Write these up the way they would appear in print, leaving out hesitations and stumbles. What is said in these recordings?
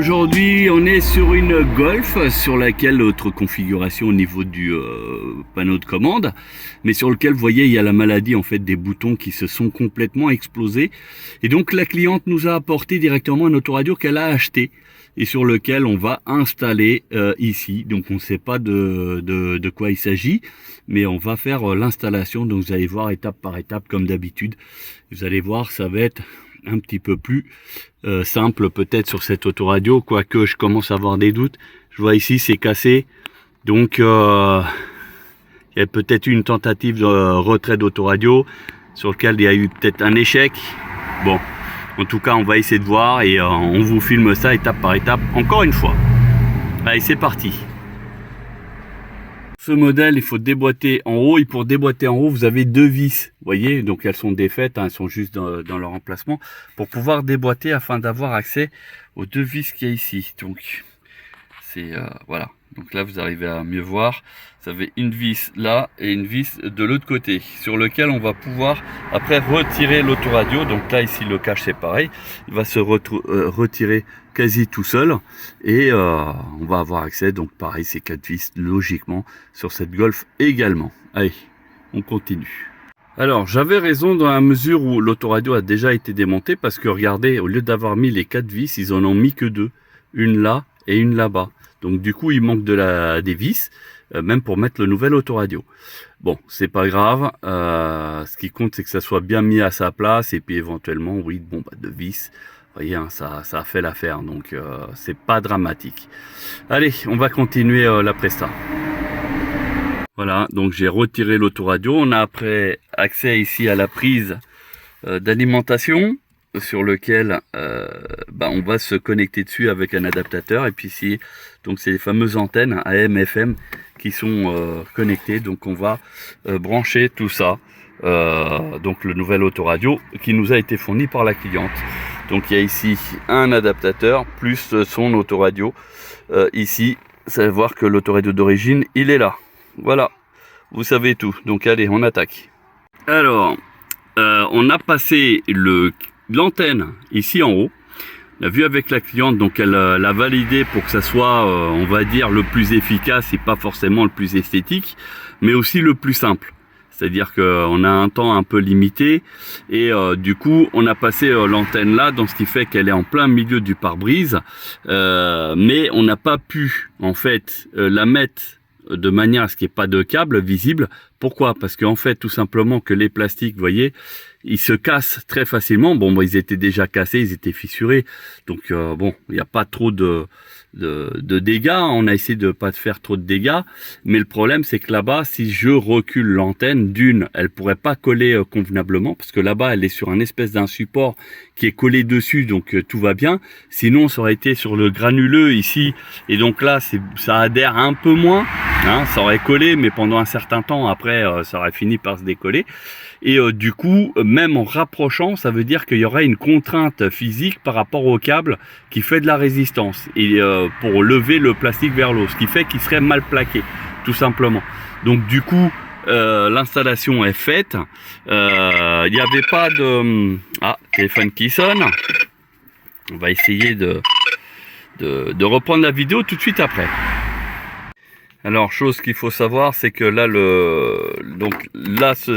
Aujourd'hui, on est sur une Golf sur laquelle autre configuration au niveau du panneau de commande, mais sur lequel, vous voyez, il y a la maladie en fait des boutons qui se sont complètement explosés. Et donc la cliente nous a apporté directement un autoradio qu'elle a acheté et sur lequel on va installer ici. Donc on ne sait pas de quoi il s'agit, mais on va faire l'installation. Donc vous allez voir étape par étape comme d'habitude. Vous allez voir, ça va être un petit peu plus simple peut-être sur cette autoradio, quoique je commence à avoir des doutes. Je vois ici c'est cassé, donc il y a peut-être eu une tentative de retrait d'autoradio sur lequel il y a eu peut-être un échec. Bon, en tout cas on va essayer de voir et on vous filme ça étape par étape encore une fois. Allez, c'est parti. Ce modèle, il faut déboîter en haut, et pour déboîter en haut, vous avez deux vis, vous voyez, donc elles sont défaites, hein, elles sont juste dans leur emplacement, pour pouvoir déboîter afin d'avoir accès aux deux vis qu'il y a ici. Donc, c'est voilà, donc là vous arrivez à mieux voir, vous avez une vis là et une vis de l'autre côté, sur lequel on va pouvoir après retirer l'autoradio. Donc là ici le cache c'est pareil, il va se retirer quasi tout seul et on va avoir accès, donc pareil ces quatre vis logiquement sur cette Golf également. Allez, on continue. Alors j'avais raison dans la mesure où l'autoradio a déjà été démonté, parce que regardez, au lieu d'avoir mis les quatre vis, ils en ont mis que deux, une là et une là-bas. Donc du coup il manque des vis, même pour mettre le nouvel autoradio. Bon, c'est pas grave, ce qui compte c'est que ça soit bien mis à sa place, et puis éventuellement oui, bon bah de vis. Vous voyez, hein, ça a fait l'affaire, donc c'est pas dramatique. Allez, on va continuer la presta. Voilà, donc j'ai retiré l'autoradio. On a après accès ici à la prise d'alimentation, sur lequel on va se connecter dessus avec un adaptateur. Et puis ici, donc c'est les fameuses antennes AM, FM qui sont connectées. Donc on va brancher tout ça. Donc le nouvel autoradio qui nous a été fourni par la cliente. Donc il y a ici un adaptateur plus son autoradio. Ici, ça va voir que l'autoradio d'origine, il est là. Voilà, vous savez tout. Donc allez, on attaque. Alors, on a passé l'antenne ici en haut. On a vu avec la cliente, donc elle l'a validé pour que ça soit, on va dire, le plus efficace et pas forcément le plus esthétique, mais aussi le plus simple. C'est-à-dire qu'on a un temps un peu limité et du coup on a passé l'antenne là, dans ce qui fait qu'elle est en plein milieu du pare-brise, mais on n'a pas pu en fait la mettre de manière à ce qu'il n'y ait pas de câble visible. Pourquoi? Parce qu'en fait tout simplement que les plastiques, vous voyez, ils se cassent très facilement. Bon, ils étaient déjà cassés, ils étaient fissurés, donc bon, il n'y a pas trop de dégâts. On a essayé de pas faire trop de dégâts, mais le problème c'est que là-bas, si je recule l'antenne, d'une, elle pourrait pas coller convenablement, parce que là-bas elle est sur un espèce d'un support qui est collé dessus, donc tout va bien. Sinon ça aurait été sur le granuleux ici, et donc là ça adhère un peu moins, hein, ça aurait collé, mais pendant un certain temps après ça aurait fini par se décoller. Et du coup, même en rapprochant, ça veut dire qu'il y aurait une contrainte physique par rapport au câble qui fait de la résistance, et pour lever le plastique vers l'eau, ce qui fait qu'il serait mal plaqué, tout simplement. Donc du coup, l'installation est faite. Il n'y avait pas de... Ah, téléphone qui sonne. On va essayer de reprendre la vidéo tout de suite après. Alors, chose qu'il faut savoir, c'est que là,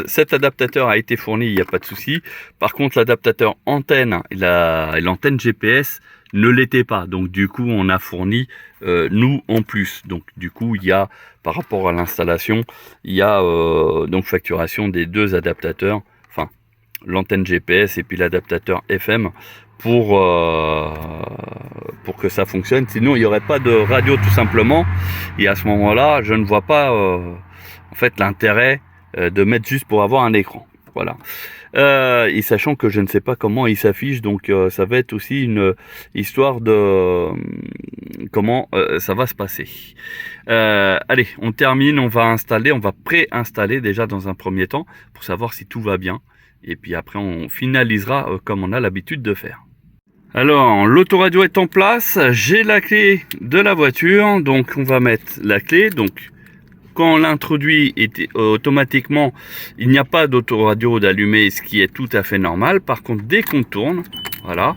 cet adaptateur a été fourni, il n'y a pas de souci. Par contre, l'adaptateur antenne et l'antenne GPS ne l'était pas. Donc, du coup, on a fourni nous en plus. Donc, du coup, il y a, par rapport à l'installation, il y a donc facturation des deux adaptateurs, enfin, l'antenne GPS et puis l'adaptateur FM pour que ça fonctionne. Sinon il n'y aurait pas de radio tout simplement, et à ce moment là je ne vois pas en fait l'intérêt de mettre juste pour avoir un écran. Voilà, et sachant que je ne sais pas comment il s'affiche, donc ça va être aussi une histoire de comment ça va se passer. Allez, on termine, on va pré-installer déjà dans un premier temps pour savoir si tout va bien, et puis après on finalisera comme on a l'habitude de faire. Alors, l'autoradio est en place, j'ai la clé de la voiture, donc on va mettre la clé. Donc quand on l'introduit, automatiquement il n'y a pas d'autoradio d'allumé, ce qui est tout à fait normal. Par contre, dès qu'on tourne, voilà,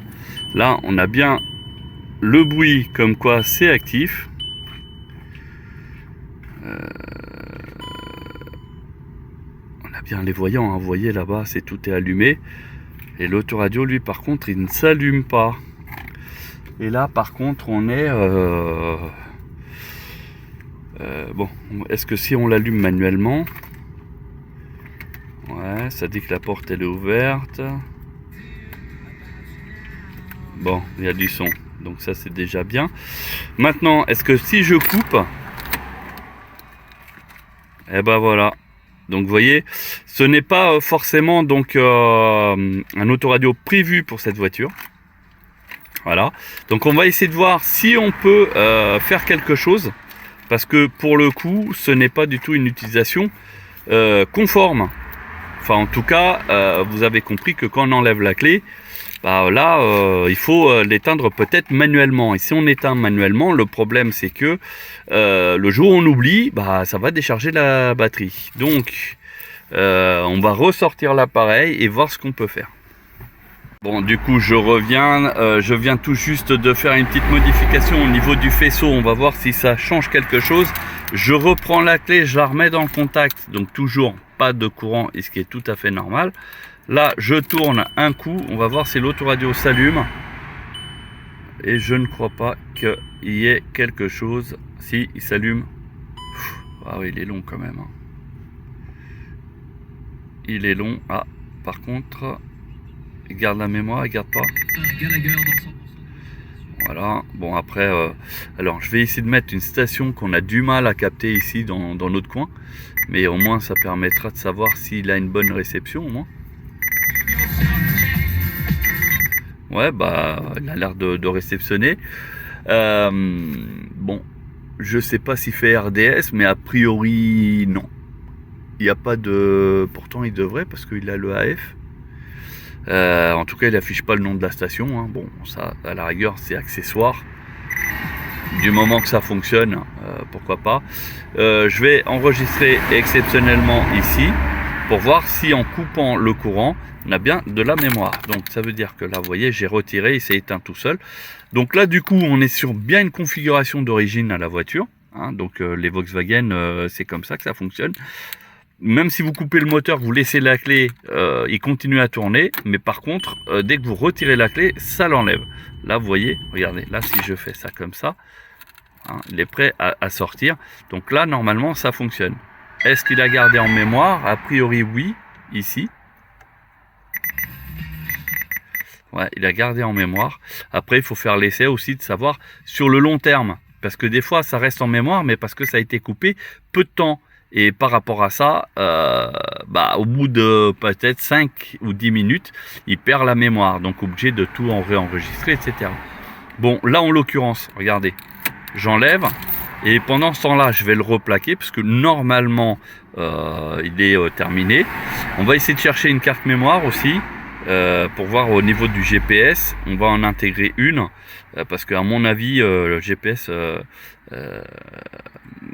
là on a bien le bruit comme quoi c'est actif. On a bien les voyants, hein. Vous voyez là-bas, c'est tout est allumé. Et l'autoradio, lui, par contre, il ne s'allume pas. Et là, par contre, on est... bon, est-ce que si on l'allume manuellement... Ouais, ça dit que la porte, elle est ouverte. Bon, il y a du son. Donc ça, c'est déjà bien. Maintenant, est-ce que si je coupe... Eh ben voilà. Donc vous voyez, ce n'est pas forcément donc un autoradio prévu pour cette voiture. Voilà. Donc on va essayer de voir si on peut faire quelque chose. Parce que pour le coup, ce n'est pas du tout une utilisation conforme. Enfin en tout cas, vous avez compris que quand on enlève la clé, bah là, il faut l'éteindre peut-être manuellement. Et si on éteint manuellement, le problème c'est que le jour où on oublie, bah, ça va décharger la batterie. Donc, on va ressortir l'appareil et voir ce qu'on peut faire. Bon, du coup, je reviens. Je viens tout juste de faire une petite modification au niveau du faisceau. On va voir si ça change quelque chose. Je reprends la clé, je la remets dans le contact. Donc, toujours pas de courant, et ce qui est tout à fait normal. Là, je tourne un coup, on va voir si l'autoradio s'allume. Et je ne crois pas qu'il y ait quelque chose. Si, il s'allume. Ah oui, il est long quand même. Hein. Il est long. Ah, par contre, il garde la mémoire, il garde pas. Voilà. Bon, après, alors je vais essayer de mettre une station qu'on a du mal à capter ici dans notre coin. Mais au moins, ça permettra de savoir s'il a une bonne réception au moins. Ouais, bah, il a l'air de réceptionner. Bon, je sais pas s'il fait RDS, mais a priori, non. Il n'y a pas de... Pourtant, il devrait, parce qu'il a le AF. En tout cas, il affiche pas le nom de la station. Hein. Bon, ça, à la rigueur, c'est accessoire. Du moment que ça fonctionne, pourquoi pas. Je vais enregistrer exceptionnellement ici, pour voir si en coupant le courant, on a bien de la mémoire. Donc ça veut dire que là, vous voyez, j'ai retiré, il s'est éteint tout seul. Donc là, du coup, on est sur bien une configuration d'origine à la voiture. Hein. Donc les Volkswagen, c'est comme ça que ça fonctionne. Même si vous coupez le moteur, vous laissez la clé, il continue à tourner. Mais par contre, dès que vous retirez la clé, ça l'enlève. Là, vous voyez, regardez, là, si je fais ça comme ça, hein, il est prêt à sortir. Donc là, normalement, ça fonctionne. Est-ce qu'il a gardé en mémoire? A priori, oui, ici. Ouais, il a gardé en mémoire. Après, il faut faire l'essai aussi de savoir sur le long terme. Parce que des fois, ça reste en mémoire, mais parce que ça a été coupé peu de temps. Et par rapport à ça, bah, au bout de peut-être 5 ou 10 minutes, il perd la mémoire. Donc, obligé de tout en réenregistrer, etc. Bon, là, en l'occurrence, regardez, j'enlève. Et pendant ce temps-là, je vais le replaquer parce que normalement, il est terminé. On va essayer de chercher une carte mémoire aussi pour voir au niveau du GPS. On va en intégrer une parce qu'à mon avis, le GPS,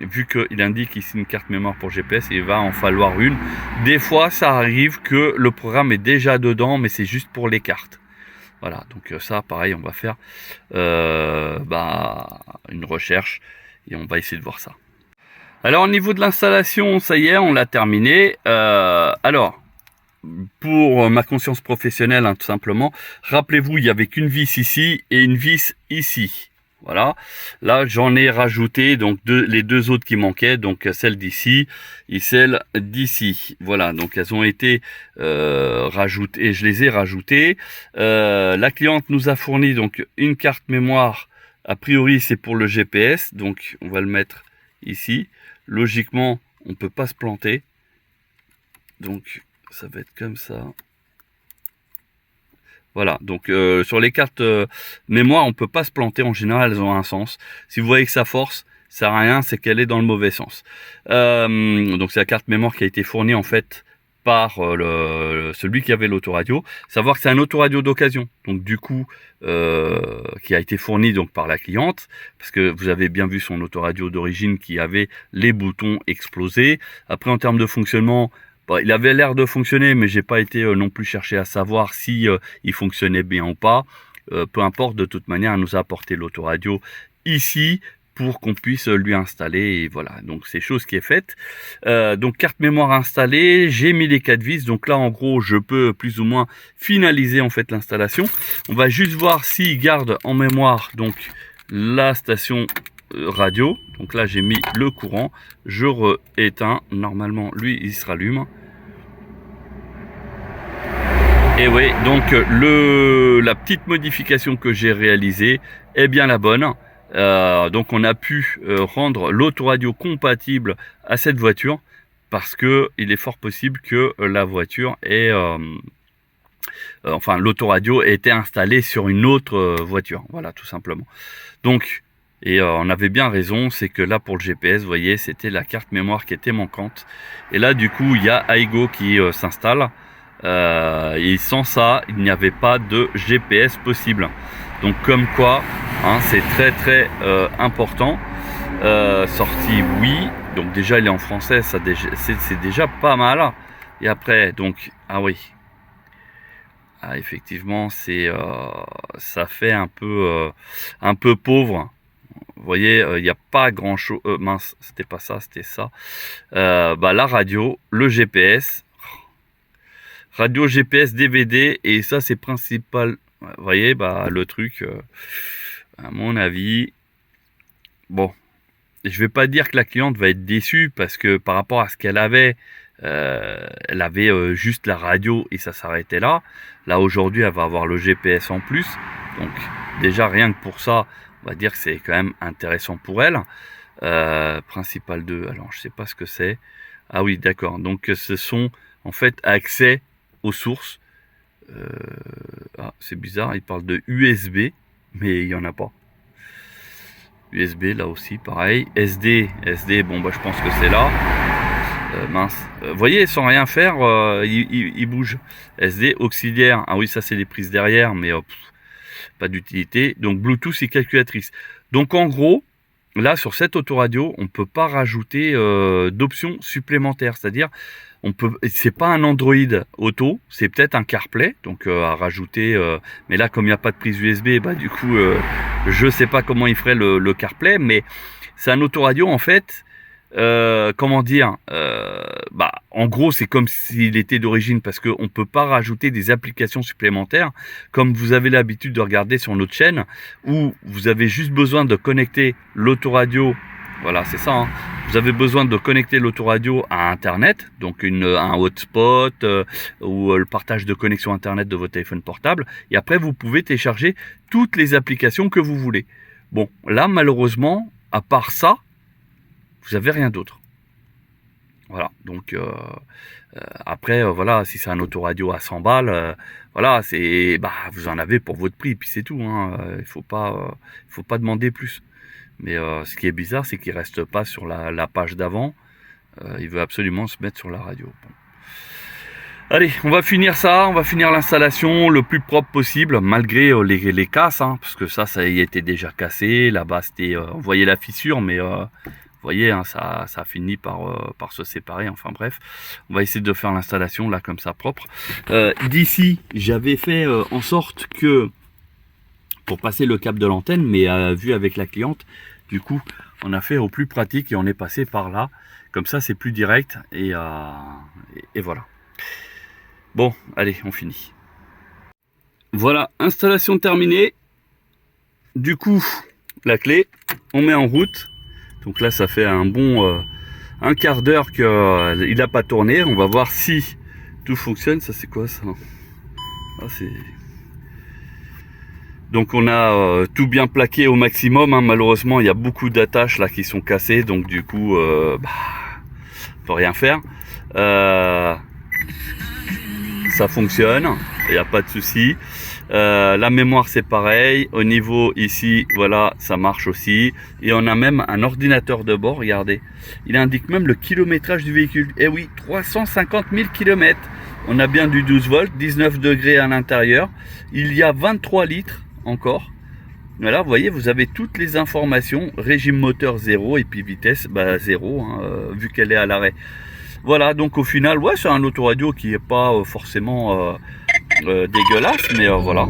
vu qu'il indique ici une carte mémoire pour GPS, il va en falloir une. Des fois, ça arrive que le programme est déjà dedans, mais c'est juste pour les cartes. Voilà, donc ça, pareil, on va faire une recherche. Et on va essayer de voir ça. Alors au niveau de l'installation, ça y est, on l'a terminé. Alors, pour ma conscience professionnelle, hein, tout simplement, rappelez-vous, il n'y avait qu'une vis ici et une vis ici. Voilà. Là, j'en ai rajouté donc les deux autres qui manquaient, donc celle d'ici et celle d'ici. Voilà, donc elles ont été rajoutées, je les ai rajoutées. La cliente nous a fourni donc une carte mémoire. A priori, c'est pour le GPS, donc on va le mettre ici. Logiquement, on ne peut pas se planter. Donc, ça va être comme ça. Voilà, donc sur les cartes mémoire, on ne peut pas se planter. En général, elles ont un sens. Si vous voyez que ça force, ça sert à rien, c'est qu'elle est dans le mauvais sens. Donc, c'est la carte mémoire qui a été fournie, en fait, par celui qui avait l'autoradio. Savoir que c'est un autoradio d'occasion, donc du coup qui a été fourni donc par la cliente, parce que vous avez bien vu son autoradio d'origine qui avait les boutons explosés. Après, en termes de fonctionnement, bah, il avait l'air de fonctionner, mais j'ai pas été non plus chercher à savoir si il fonctionnait bien ou pas. peu importe, de toute manière, elle nous a apporté l'autoradio ici pour qu'on puisse lui installer, et voilà, donc c'est chose qui est faite. Donc carte mémoire installée, j'ai mis les 4 vis, donc là en gros je peux plus ou moins finaliser en fait l'installation. On va juste voir s'il garde en mémoire donc la station radio. Donc là j'ai mis le courant, je rééteins, normalement lui il se rallume. Et oui, donc la petite modification que j'ai réalisée est bien la bonne. Donc on a pu rendre l'autoradio compatible à cette voiture parce que il est fort possible que la voiture ait enfin l'autoradio ait été installée sur une autre voiture, voilà, tout simplement. Donc on avait bien raison, c'est que là pour le GPS, vous voyez, c'était la carte mémoire qui était manquante, et là du coup il y a Aigo qui s'installe, et sans ça il n'y avait pas de GPS possible. Donc comme quoi, hein, c'est très important. Sortie oui, donc déjà il est en français, ça c'est déjà pas mal. Et après donc ah oui, ah, effectivement c'est ça fait un peu pauvre. Vous voyez, il n'y a pas grand chose. Mince, c'était pas ça, c'était ça. Bah la radio, le GPS, radio GPS DVD, et ça c'est principal. Vous voyez, bah le truc, à mon avis, bon, je vais pas dire que la cliente va être déçue parce que par rapport à ce qu'elle avait, elle avait juste la radio et ça s'arrêtait là. Là aujourd'hui, elle va avoir le GPS en plus, donc déjà rien que pour ça, on va dire que c'est quand même intéressant pour elle. Principal 2, alors je sais pas ce que c'est. Ah oui, d'accord. Donc ce sont en fait accès aux sources. Ah, c'est bizarre, il parle de USB, mais il n'y en a pas. USB là aussi, pareil. SD, bon bah je pense que c'est là. Mince. Vous voyez, sans rien faire, il bouge. SD, auxiliaire. Ah oui, ça c'est les prises derrière, mais pas d'utilité. Donc Bluetooth et calculatrice. Donc en gros, là sur cette autoradio, on ne peut pas rajouter d'options supplémentaires. C'est-à-dire, c'est pas un Android Auto, c'est peut-être un CarPlay, donc à rajouter. Mais là, comme il n'y a pas de prise USB, bah du coup, je sais pas comment il ferait le CarPlay, mais c'est un autoradio en fait. Comment dire, bah en gros c'est comme s'il était d'origine, parce qu'on peut pas rajouter des applications supplémentaires comme vous avez l'habitude de regarder sur notre chaîne, où vous avez juste besoin de connecter l'autoradio. Voilà, c'est ça, hein. Vous avez besoin de connecter l'autoradio à internet, donc un hotspot ou le partage de connexion internet de votre téléphone portable, et après vous pouvez télécharger toutes les applications que vous voulez. Bon, là malheureusement, à part ça, vous avez rien d'autre. Voilà, donc après voilà, si c'est un autoradio à 100 balles, voilà, c'est bah vous en avez pour votre prix, puis c'est tout, hein. Il faut pas demander plus. Mais ce qui est bizarre, c'est qu'il reste pas sur la page d'avant. Il veut absolument se mettre sur la radio. Bon. Allez, on va finir ça, on va finir l'installation le plus propre possible, malgré les casses, hein, parce que ça y était déjà cassé. Là-bas, c'était, on voyait la fissure, mais vous voyez, hein, ça a fini par se séparer. Enfin bref, on va essayer de faire l'installation là comme ça propre. D'ici, j'avais fait en sorte que pour passer le câble de l'antenne, mais vu avec la cliente, du coup, on a fait au plus pratique et on est passé par là. Comme ça, c'est plus direct et voilà. Bon, allez, on finit. Voilà, installation terminée. Du coup, la clé, on met en route. Donc là, ça fait un bon un quart d'heure qu'il n'a pas tourné. On va voir si tout fonctionne. Ça, c'est quoi ça? Ah, c'est... Donc on a tout bien plaqué au maximum, hein. Malheureusement, il y a beaucoup d'attaches là qui sont cassées. Donc du coup, bah, on peut rien faire. Ça fonctionne, il n'y a pas de souci. La mémoire c'est pareil, au niveau ici, voilà, ça marche aussi. Et on a même un ordinateur de bord, regardez. Il indique même le kilométrage du véhicule. Et oui, 350 000 km. On a bien du 12 volts, 19 degrés à l'intérieur. Il y a 23 litres encore. Voilà, vous voyez, vous avez toutes les informations. Régime moteur 0 et puis vitesse, bah 0, hein, vu qu'elle est à l'arrêt. Voilà, donc au final, ouais, c'est un autoradio qui n'est pas forcément dégueulasse, mais voilà.